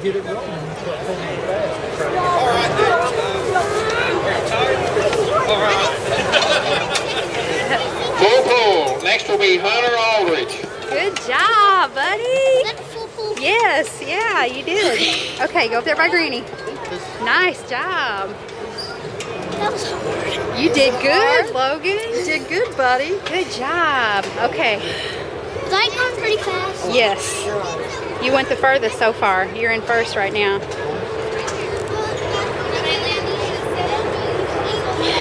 get it rolling. You start pulling it fast. All right, full pull. Next will be Hunter Aldridge. Good job, buddy. That's full pull. Yes, yeah, you did. Okay, go up there by Granny. Nice job. That was hard. You did good, Logan. You did good, buddy. Good job. Okay. Was I going pretty fast? Yes. You went the furthest so far. You're in first right now.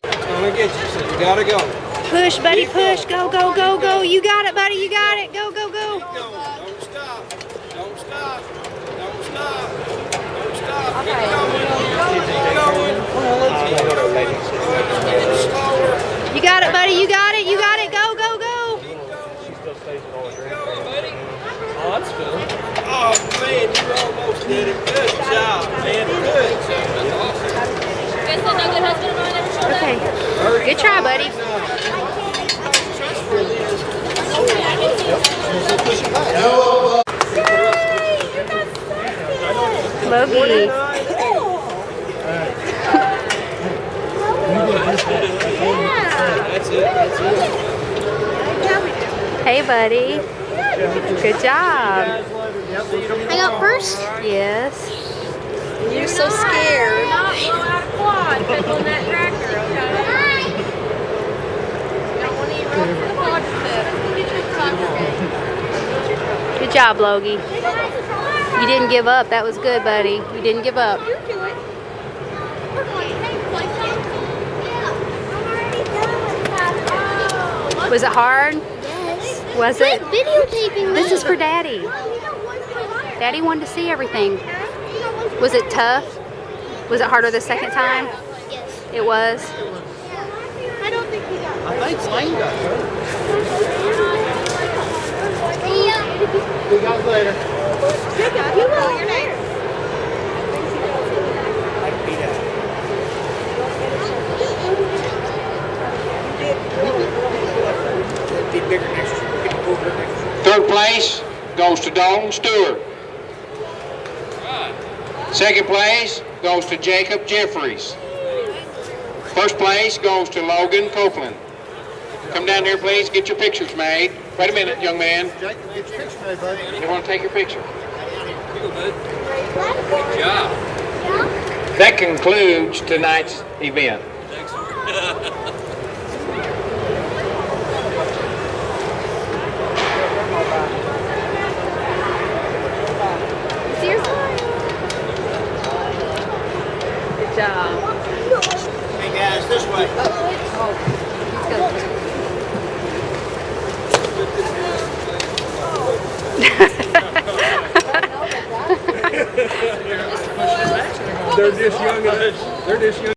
I'm gonna get you, so you gotta go. Push, buddy, push. Go, go, go, go. You got it, buddy. You got it. Go, go, go. Keep going. Don't stop. Don't stop. Don't stop. Don't stop. Keep going. Keep going. You got it, buddy. You got it. You got it. Go, go, go. Oh, that's good. Oh, man, you almost did it. Good job, man. Good job. Okay. Good try, buddy. Logie. That's it. That's it. Hey, buddy. Good job. I got first. Yes. You're so scared. Good job, Logie. You didn't give up. That was good, buddy. You didn't give up. Was it hard? Yes. Was Quit it? videotaping me. This is for Daddy. Daddy wanted to see everything. Was it tough? Was it harder the second time? Yes. It was. I don't think he got I think Lane got hurt. Yeah. See you guys later. You will. Your name. Third place goes to Dalton Stewart. Second place goes to Jacob Jeffries. First place goes to Logan Copeland. Come down here, please. Get your pictures made. Wait a minute, young man. Jacob, get your picture made, buddy. You want to take your picture? Good job. That concludes tonight's event. Good job. Hey guys, this way. They're just young.